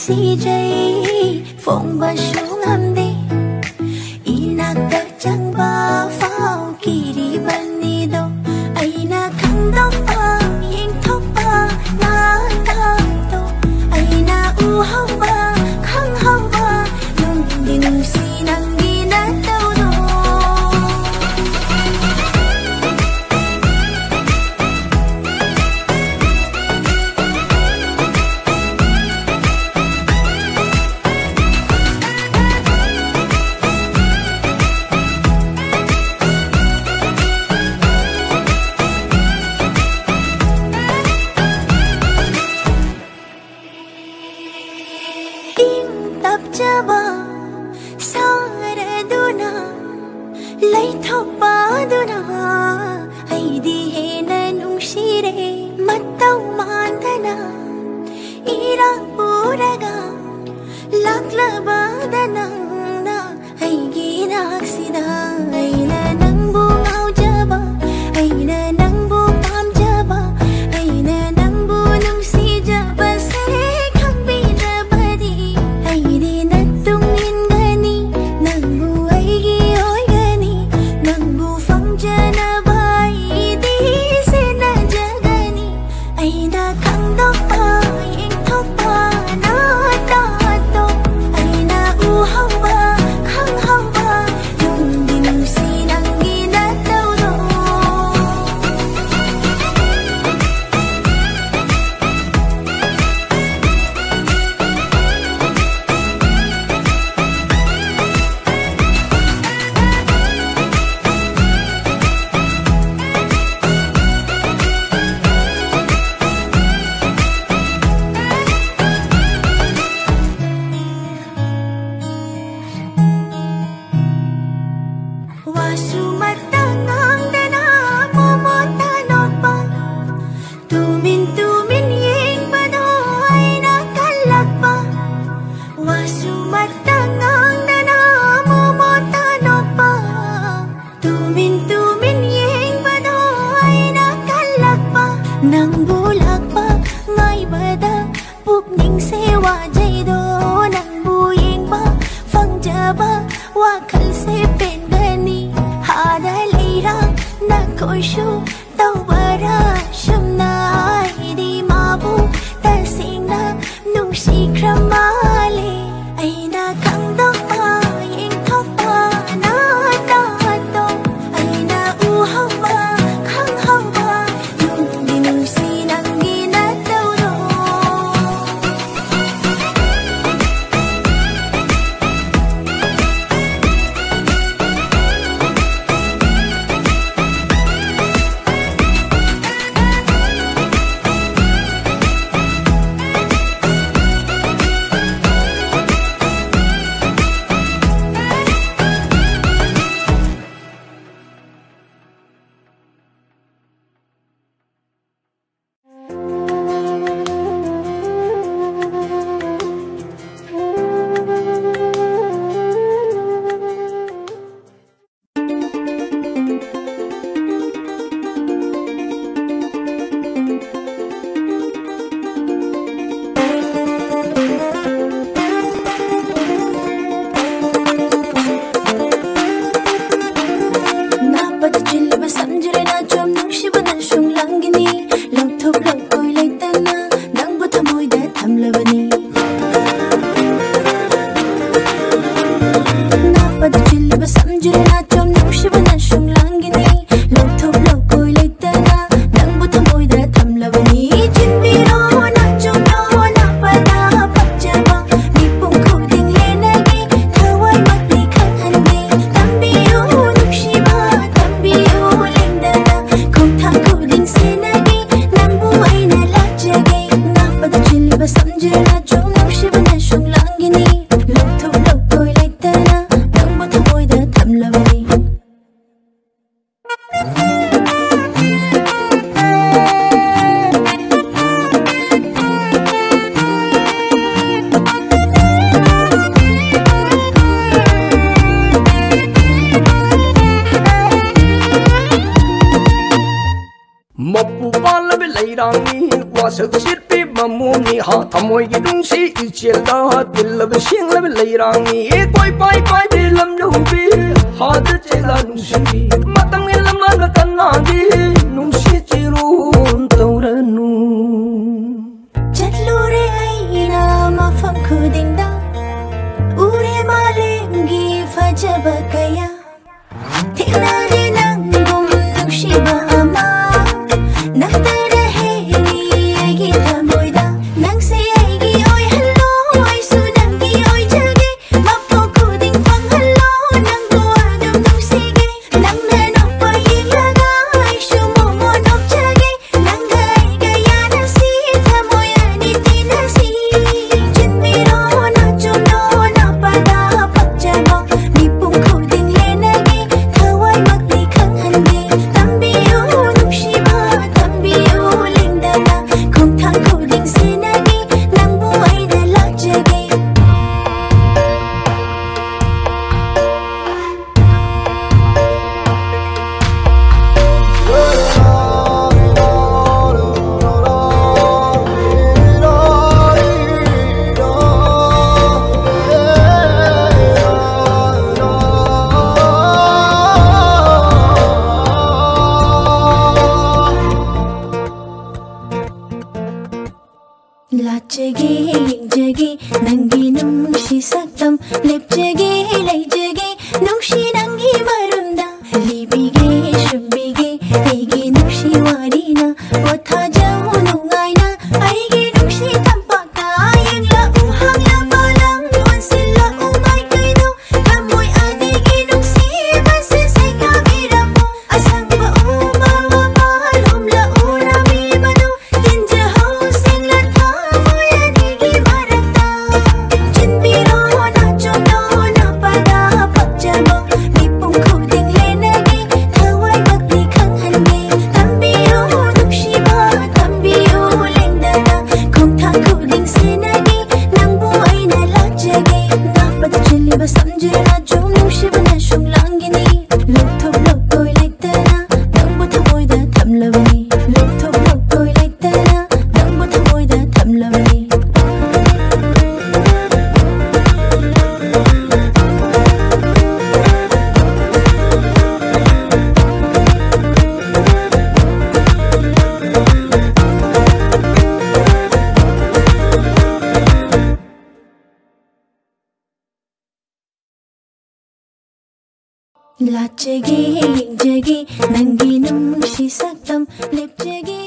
CJ phong ba sung amde inak ta chang ba phao kiri bani do aina khang do pa yeng thok pa na na do aina u hau ba khang hau ba nung di nung si nang di na tao do Chaba saraduna laithopaduna aidi hena nungshire mattau mandana ira puraga laklabadana na aigi naksida aina nangbu ngaujaba aina nangbu pamjaba aina nangbu nungsijaba se khambirabadi aidi nang bulak pa ngay bada pupning sewa jaido nang buying ba phang jaba wakal se pendani hada leira na koishu tau bara shumna di mabu tasingna nung si kramale aina kang do pa yeng thok pa na ta do aina u hau ba khang hau ba một vụ ba lấy lấy đằng wa sự shit pi mumni ha thamoi gi dung si ichel da til lab sing lab leirang ni koi pai pai be lam lo bi ha de chela nung si matam nge lam la kan na gi nung si chirun tauranu chatlure ai na ma fam khuding da ure malem gi fajaba kaya thina de nang gum nung si ba ama nang ta de he ni gi thamoi da nang se ai gi oi hello ai su nang gi oi jage ma po khuding phang hello nang go adam nung si ge nang na no pa yi la ga ai su mo mo no jage nang ga ai ga ya na si thamoi ani ti na si chin mi ro na chum no na pa da phak cha bo mi pung khuding le na ge thawai mak ni khang han ge tam bi yo nung si ba tam bi yo ling da na khong thang khuding se na ge nang bu ai da la jage Lachage, yingjage, nangi nungshi saktam, lepjage, leijage, nungshi nangi marunda, libige, shubbige, aigi nungshi warina, otha jau nungaina, aigi nungshi tampaka, ayang la hang la palang, onsil la umay kaino, kamoy adigi nungsi, basi senga miramo, asang ba umawa malum la urami mano, tinja hausing la thamoy adigi marata, chin biro na chum no na pada phak jabo, mi pung khuding le na ge, thawai mak ni khang han ge, tam biro nungshi ba, tam biro leng da na, khong thang khuding se na ge, nang bu ai na la jage, na pada chili ba samjhe na chum nungshi ba na shung langini, lok thop lok koi like da na, nang bu thamoi da tham lavani, lok thop lok koi like da na, nang bu thamoi da tham lavani. Lachage, yingjage, nangi nungshi saktam, lepjage,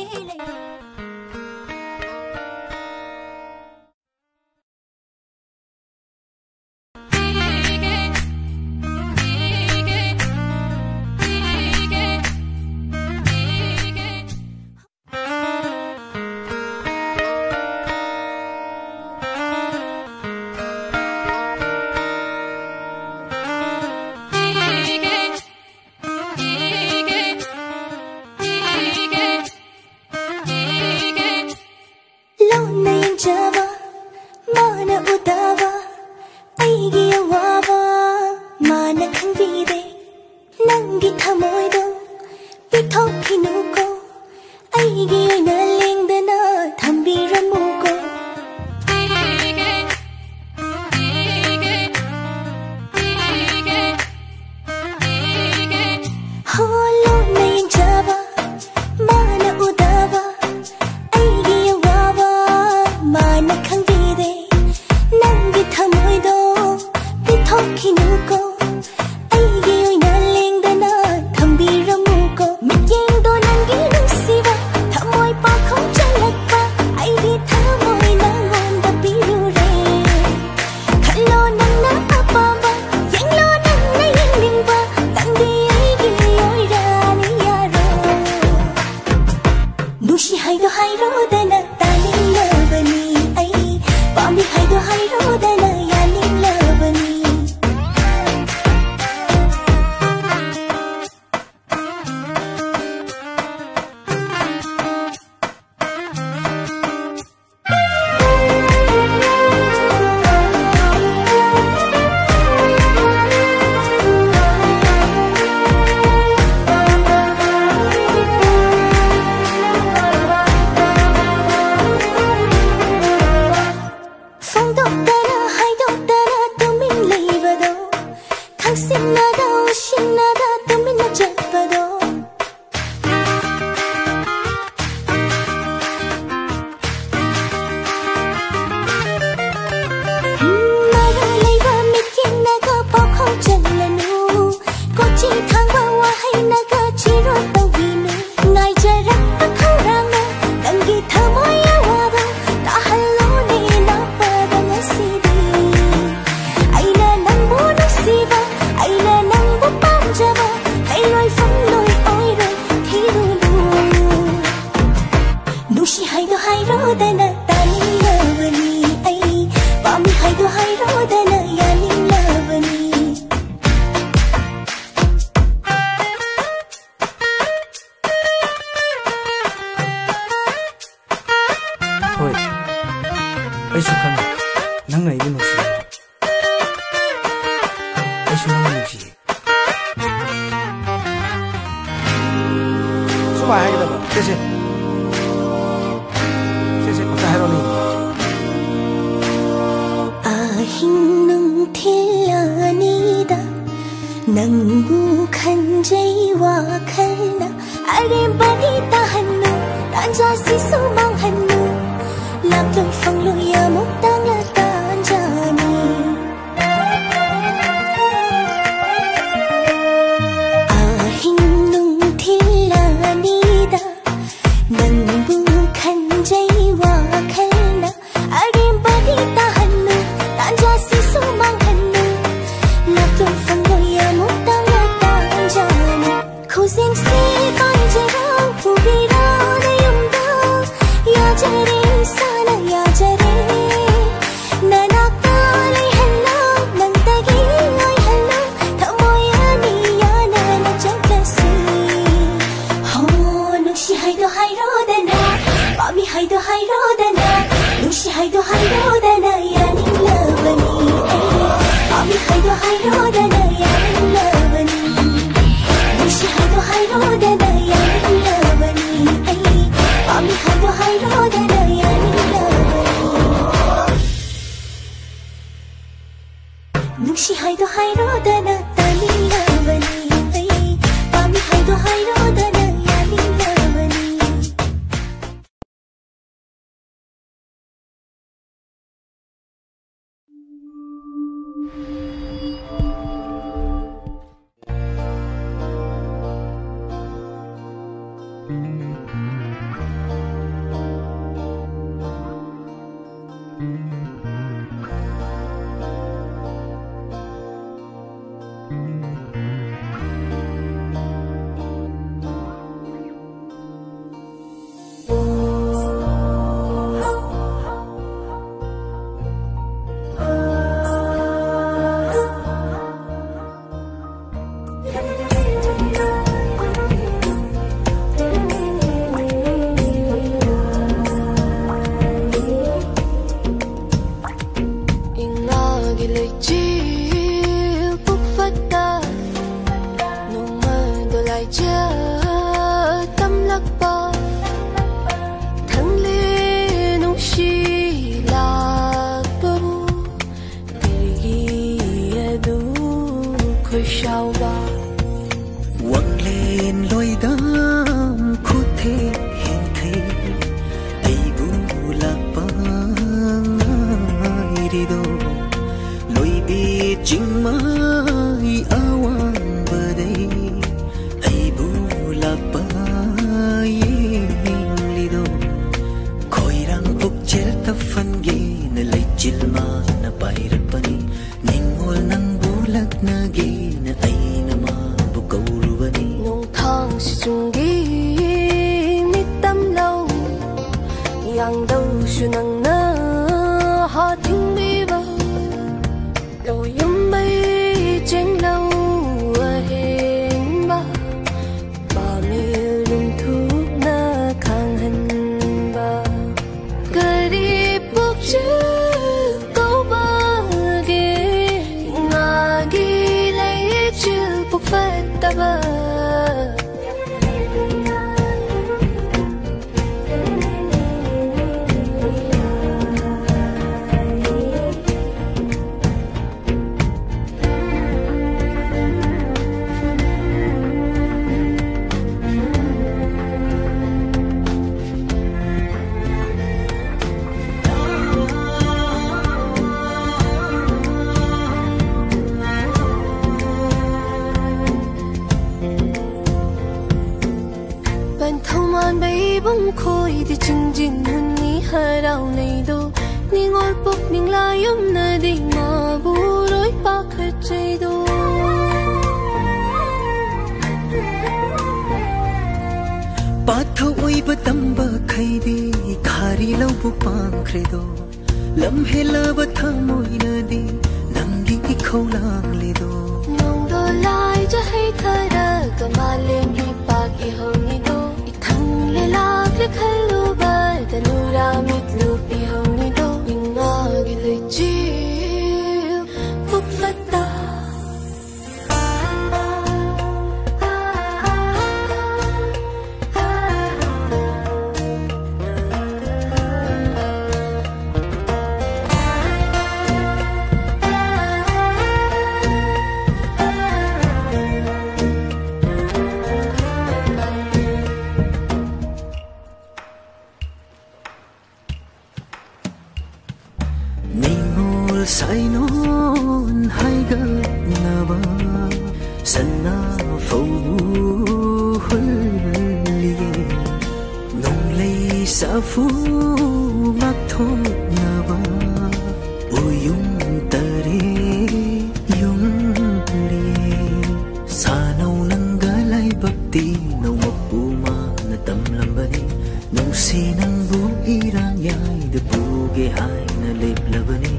ꯑꯩꯁꯨ ꯈꯪꯉꯤ ꯅꯪꯅ ꯑꯩꯕꯨ ꯅꯨꯡꯁꯤ ꯑꯩꯁꯨ ꯅꯪꯕꯨ ꯅꯨꯡꯁꯤꯌꯦ ꯁꯨꯃꯥꯏ ꯍꯥꯏꯒꯗꯕ ꯁꯦ ꯑꯝꯇ ꯍꯥꯏꯔꯣꯅꯦ ꯑꯍꯤꯡ ꯅꯨꯡꯊꯤꯜ ꯑꯅꯤꯗ ꯅꯪꯕꯨ ꯈꯟꯖꯩ ꯋꯥꯈꯜꯅ ꯑꯔꯦꯝꯕꯗꯤ ꯇꯥꯍꯟꯅꯨ ꯇꯥꯟꯖꯥꯁꯤꯁꯨ ꯃꯥꯡꯍꯟꯅꯨ ꯂꯥꯛꯂꯣꯏ ꯐꯪꯂꯣꯏ ꯑꯃꯨꯛ ꯇꯥꯡꯂ ꯇꯥꯟꯖꯥꯅꯤ ꯑꯍꯤꯡ ꯅꯨꯡꯊꯤꯜ ꯑꯅꯤꯗ ꯅꯪꯕꯨ ꯈꯟꯖꯩ ꯋꯥꯈꯜꯅ ꯑꯔꯦꯝꯕꯗꯤ ꯇꯥꯍꯟꯅꯨ ꯇꯥꯟꯖꯥꯁꯤꯁꯨ ꯃꯥꯡꯍꯟꯅꯨ ꯂꯥꯛꯂꯣꯏ ꯐꯪꯂꯣꯏ ꯑꯃꯨꯛ ꯇꯥꯡꯂ ꯇꯥꯟꯖꯥꯅꯤ ꯈꯨꯖꯦꯡꯁꯤ ꯄꯥꯏꯖꯔꯥꯎ ꯄꯨꯕꯤꯔꯥꯎ ꯅꯌꯨꯝꯗ ꯌꯥꯖꯔꯦ ꯏꯁꯥꯅ ꯌꯥꯖꯔꯦ ꯅꯅꯥꯛꯇ ꯂꯩꯍꯜꯂꯣ ꯅꯪꯗꯒꯤ ꯑꯣꯏꯍꯜꯂꯣ ꯊꯃꯣꯏ ꯑꯅꯤ ꯌꯥꯅꯅ ꯆꯠꯂꯁꯤ ꯍꯣ ꯅꯨꯡꯁꯤ ꯍꯥꯏꯗꯣ ꯍꯥꯏꯔꯣꯗꯅ ꯄꯥꯝꯃꯤ ꯍꯥꯏꯗꯣ ꯍꯥꯏꯔꯣꯗꯅ ꯅꯨꯡꯁꯤ ꯍꯥꯏꯗꯣ ꯍꯥꯏꯔꯣꯗꯅ ꯌꯥꯅꯤꯡꯂꯕꯅꯤ ꯄꯥꯝꯃꯤ ꯍꯥꯏꯗꯣ ꯍꯥꯏꯔꯣꯗꯅ ꯌꯥꯅꯤꯡꯂꯕꯅꯤ ꯅꯨꯡꯁꯤ ꯍꯥꯏꯗꯣ ꯍꯥꯏꯔꯣꯗꯅ ꯌꯥꯅꯤꯡꯂꯕꯅꯤ ꯄꯥꯝꯃꯤ ꯍꯥꯏꯗꯣ ꯍꯥꯏꯔꯣꯗꯅ ꯌꯥꯅꯤꯡꯂꯕꯅꯤ ꯅꯨꯡꯁꯤ ꯍꯥꯏꯗꯣ ꯍꯥꯏꯔꯣꯗꯅ ꯇꯥꯅꯤꯡꯂꯕꯅꯤ ꯄꯥꯝꯃꯤ ꯍꯥꯏꯗꯣ ꯍꯥꯏꯔꯣꯗꯅ ꯌꯥꯅꯤꯡꯂꯕꯅꯤ Pathau oiba tamba khaide khari laubu pangkhredo lamhela ba thamoina di nangi khaulang ledo nongdo lai ja hai thara kamalem hi paki honi do ithang le lak le khalu ba tanura mit lu pi honi do inga sainon haiga naba sanna fau hulliye nong lei sa fu mak thong naba uyung tare yung liye sanau nanga lai bakti no mapuma na tamlambani nong sinang bu irang yai de buge hai na lep labani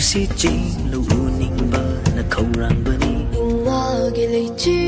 si ching lu ning ba na khâu rang ba ni inga ge lei chi